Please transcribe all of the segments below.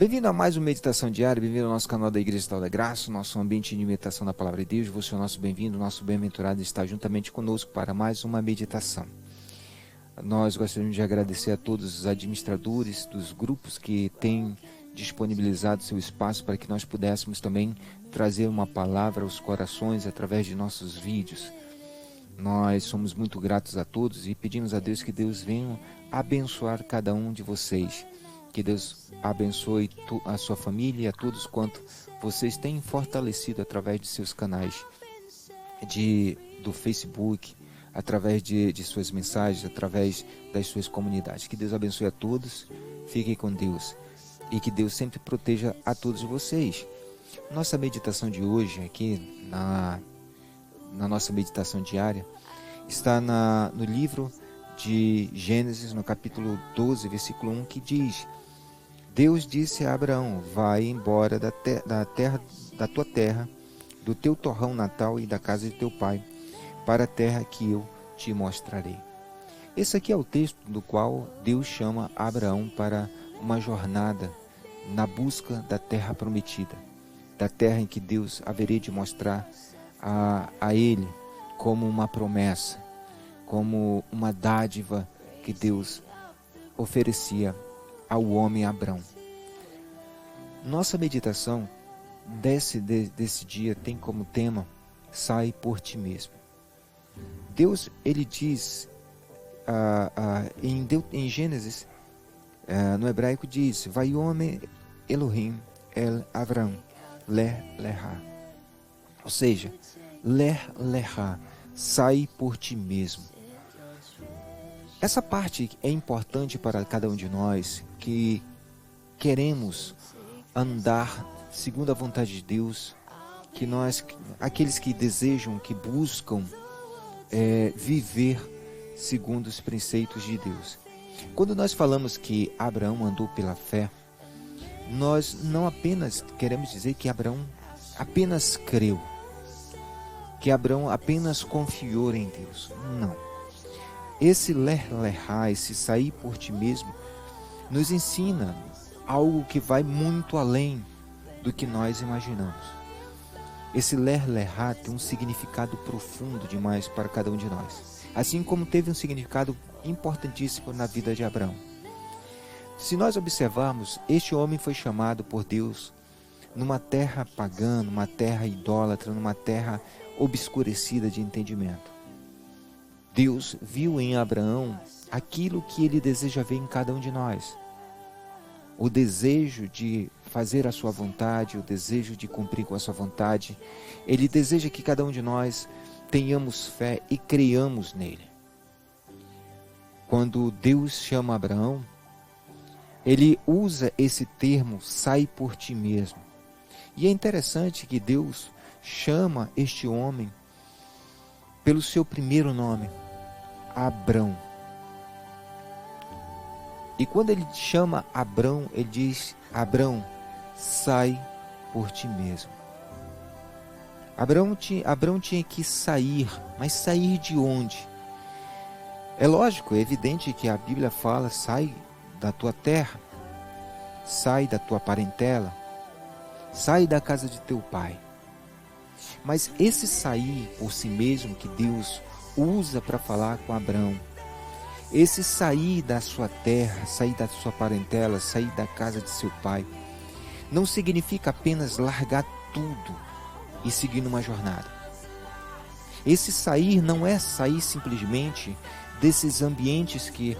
Bem-vindo a mais uma meditação diária, bem-vindo ao nosso canal da Igreja Tal da Graça, nosso ambiente de meditação da Palavra de Deus. Você é o nosso bem-vindo, nosso bem-aventurado está juntamente conosco para mais uma meditação. Nós gostaríamos de agradecer a todos os administradores dos grupos que têm disponibilizado seu espaço para que nós pudéssemos também trazer uma palavra aos corações através de nossos vídeos. Nós somos muito gratos a todos e pedimos a Deus que Deus venha abençoar cada um de vocês. Que Deus abençoe a sua família e a todos quanto vocês têm fortalecido através de seus canais do Facebook, através de suas mensagens, através das suas comunidades. Que Deus abençoe a todos, fiquem com Deus e que Deus sempre proteja a todos vocês. Nossa meditação de hoje aqui, na nossa meditação diária, está no livro de Gênesis, no capítulo 12, versículo 1, que diz: Deus disse a Abraão: vai embora da tua terra, do teu torrão natal e da casa de teu pai, para a terra que eu te mostrarei. Esse aqui é o texto do qual Deus chama Abraão para uma jornada na busca da terra prometida, da terra em que Deus haveria de mostrar a ele como uma promessa, como uma dádiva que Deus oferecia ao homem Abrão. Nossa meditação desse dia tem como tema: sai por ti mesmo. Deus, ele diz em Gênesis, no hebraico diz: Vaiome Elohim el Avram ler leha. Ou seja, ler leha, sai por ti mesmo. Essa parte é importante para cada um de nós que queremos andar segundo a vontade de Deus, aqueles que desejam, que buscam viver segundo os preceitos de Deus. Quando nós falamos que Abraão andou pela fé, nós não apenas queremos dizer que Abraão apenas creu, que Abraão apenas confiou em Deus. Não. Esse ler-lerá, esse sair por ti mesmo, nos ensina algo que vai muito além do que nós imaginamos. Esse ler-lerá tem um significado profundo demais para cada um de nós, assim como teve um significado importantíssimo na vida de Abraão. Se nós observarmos, este homem foi chamado por Deus numa terra pagã, numa terra idólatra, numa terra obscurecida de entendimento. Deus viu em Abraão aquilo que ele deseja ver em cada um de nós. O desejo de fazer a sua vontade, o desejo de cumprir com a sua vontade. Ele deseja que cada um de nós tenhamos fé e creiamos nele. Quando Deus chama Abraão, ele usa esse termo: sai por ti mesmo. E é interessante que Deus chama este homem pelo seu primeiro nome, Abrão. E quando ele chama Abrão, ele diz: Abrão, sai por ti mesmo. Abrão tinha que sair, mas sair de onde? É lógico, é evidente que a Bíblia fala: sai da tua terra, sai da tua parentela, sai da casa de teu pai. Mas esse sair por si mesmo que Deus usa para falar com Abrão, esse sair da sua terra, sair da sua parentela, sair da casa de seu pai, não significa apenas largar tudo e seguir numa jornada. Esse sair não é sair simplesmente desses ambientes que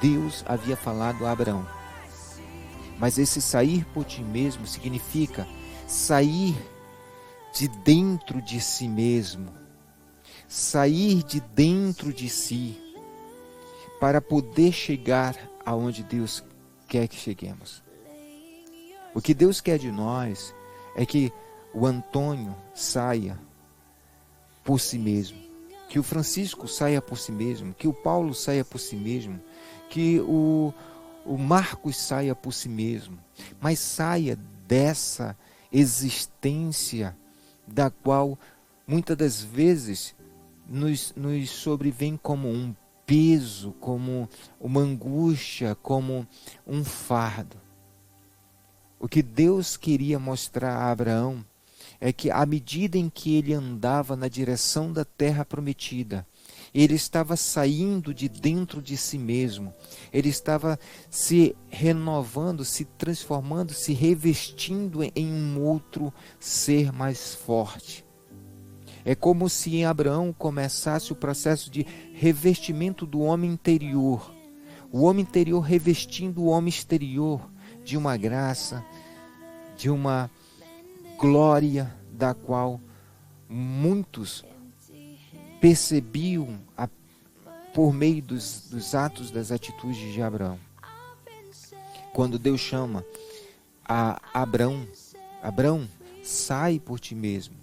Deus havia falado a Abraão. Mas esse sair por ti mesmo significa sair de dentro de si mesmo, sair de dentro de si, para poder chegar aonde Deus quer que cheguemos. O que Deus quer de nós é que o Antônio saia por si mesmo, que o Francisco saia por si mesmo, que o Paulo saia por si mesmo, que o Marcos saia por si mesmo, mas saia dessa existência da qual muitas das vezes nos sobrevém como um peso, como uma angústia, como um fardo. O que Deus queria mostrar a Abraão é que à medida em que ele andava na direção da terra prometida, ele estava saindo de dentro de si mesmo, ele estava se renovando, se transformando, se revestindo em um outro ser mais forte. É como se em Abraão começasse o processo de revestimento do homem interior, o homem interior revestindo o homem exterior de uma graça, de uma glória da qual muitos percebiam por meio dos atos, das atitudes de Abraão. Quando Deus chama a Abraão, sai por ti mesmo,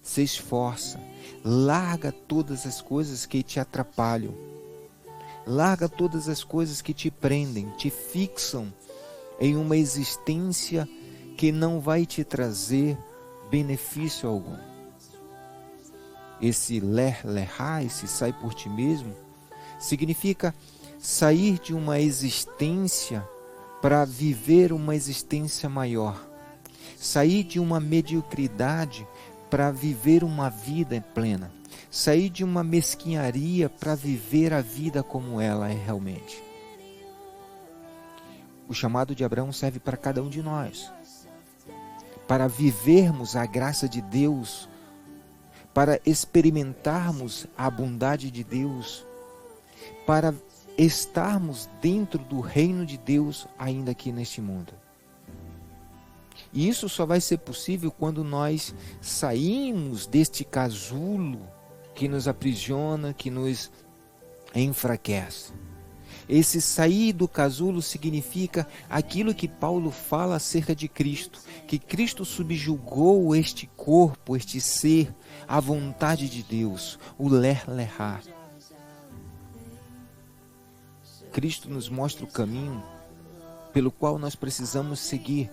se esforça, larga todas as coisas que te atrapalham, larga todas as coisas que te prendem, te fixam em uma existência que não vai te trazer benefício algum. Esse lerá, esse sai por ti mesmo, significa sair de uma existência para viver uma existência maior. Sair de uma mediocridade para viver uma vida plena. Sair de uma mesquinharia para viver a vida como ela é realmente. O chamado de Abraão serve para cada um de nós. Para vivermos a graça de Deus, para experimentarmos a bondade de Deus, para estarmos dentro do reino de Deus ainda aqui neste mundo. E isso só vai ser possível quando nós saímos deste casulo que nos aprisiona, que nos enfraquece. Esse sair do casulo significa aquilo que Paulo fala acerca de Cristo, que Cristo subjugou este corpo, este ser, à vontade de Deus, o lerá. Cristo nos mostra o caminho pelo qual nós precisamos seguir.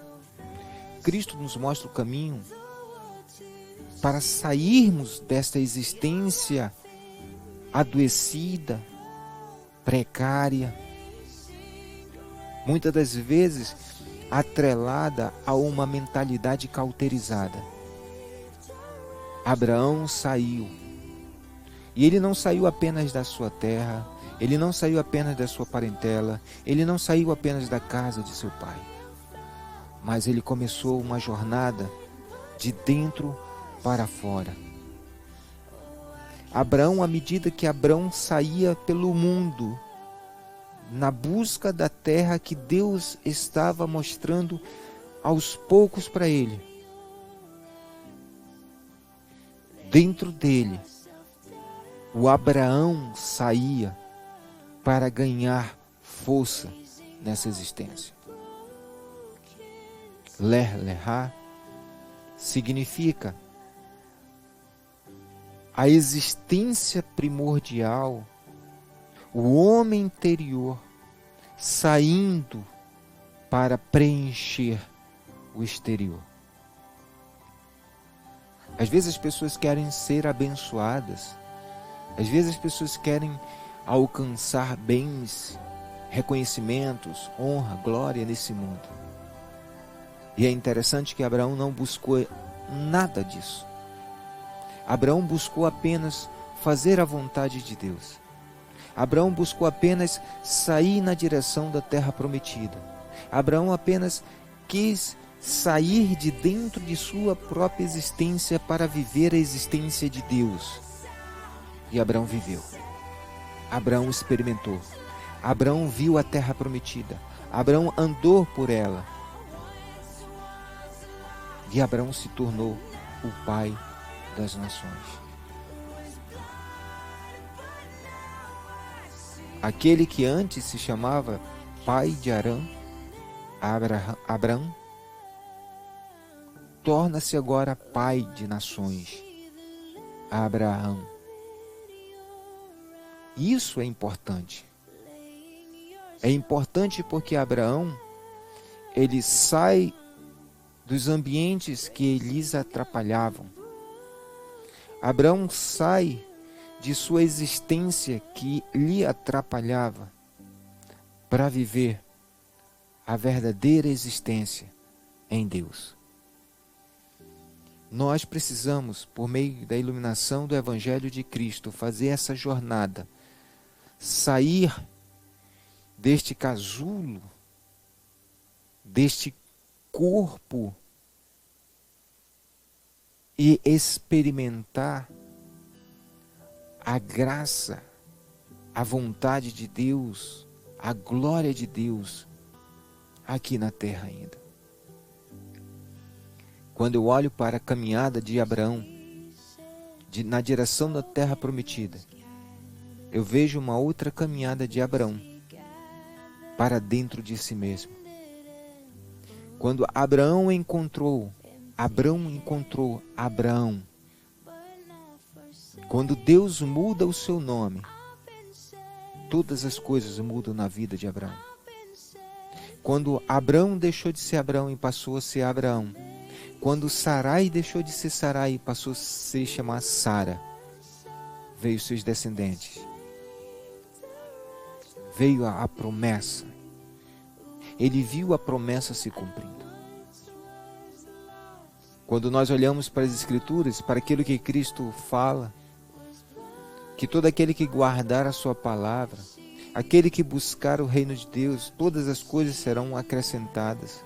Cristo nos mostra o caminho para sairmos desta existência adoecida, precária, muitas das vezes atrelada a uma mentalidade cauterizada. Abraão saiu, e ele não saiu apenas da sua terra, ele não saiu apenas da sua parentela, ele não saiu apenas da casa de seu pai, mas ele começou uma jornada de dentro para fora. Abraão, à medida que Abraão saía pelo mundo, na busca da terra que Deus estava mostrando aos poucos para ele, dentro dele, o Abraão saía para ganhar força nessa existência. Lerá significa a existência primordial, o homem interior saindo para preencher o exterior. Às vezes as pessoas querem ser abençoadas, às vezes as pessoas querem alcançar bens, reconhecimentos, honra, glória nesse mundo. E é interessante que Abraão não buscou nada disso. Abraão buscou apenas fazer a vontade de Deus. Abraão buscou apenas sair na direção da terra prometida. Abraão apenas quis sair de dentro de sua própria existência para viver a existência de Deus. E Abraão viveu. Abraão experimentou. Abraão viu a terra prometida. Abraão andou por ela. E Abraão se tornou o pai das nações. Aquele que antes se chamava pai de Abraão, torna-se agora pai de nações, Abraão. Isso é importante. É importante porque Abraão, ele sai dos ambientes que lhes atrapalhavam. Abraão sai de sua existência que lhe atrapalhava para viver a verdadeira existência em Deus. Nós precisamos, por meio da iluminação do Evangelho de Cristo, fazer essa jornada, sair deste casulo, deste corpo e experimentar a graça, a vontade de Deus, a glória de Deus aqui na terra ainda. Quando eu olho para a caminhada de Abraão, na direção da terra prometida, eu vejo uma outra caminhada de Abraão para dentro de si mesmo. Quando Abraão encontrou Abraão, quando Deus muda o seu nome, todas as coisas mudam na vida de Abraão. Quando Abraão deixou de ser Abraão e passou a ser Abraão, quando Sarai deixou de ser Sarai e passou a se chamar Sara, veio seus descendentes. Veio a promessa. Ele viu a promessa se cumprindo. Quando nós olhamos para as Escrituras, para aquilo que Cristo fala, que todo aquele que guardar a sua palavra, aquele que buscar o reino de Deus, todas as coisas serão acrescentadas.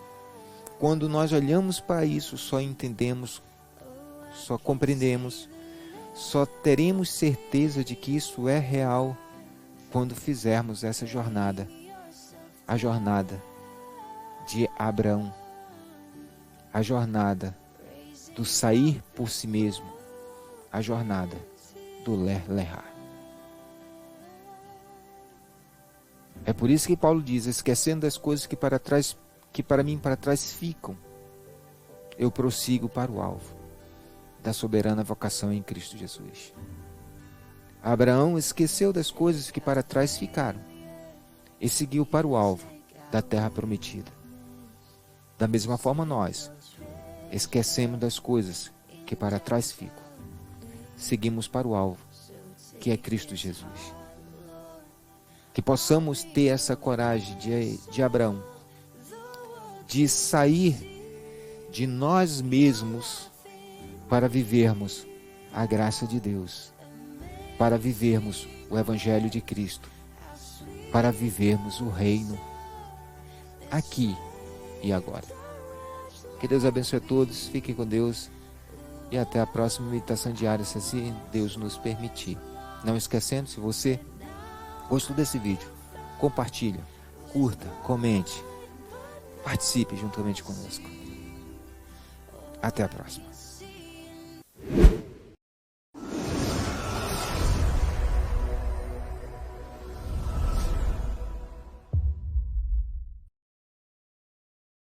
Quando nós olhamos para isso, só entendemos, só compreendemos, só teremos certeza de que isso é real quando fizermos essa jornada, a jornada de Abraão, a jornada do sair por si mesmo, a jornada do ler-lerrar. É por isso que Paulo diz, esquecendo das coisas que para mim para trás ficam, eu prossigo para o alvo da soberana vocação em Cristo Jesus. Abraão esqueceu das coisas que para trás ficaram e seguiu para o alvo da terra prometida. Da mesma forma nós esquecemos das coisas que para trás ficam, seguimos para o alvo, que é Cristo Jesus. Que possamos ter essa coragem de Abraão, de sair de nós mesmos para vivermos a graça de Deus, para vivermos o Evangelho de Cristo, para vivermos o reino aqui e agora. Que Deus abençoe a todos, fiquem com Deus e até a próxima meditação diária, se assim Deus nos permitir. Não esquecendo, se você gostou desse vídeo, compartilhe, curta, comente, participe juntamente conosco. Até a próxima.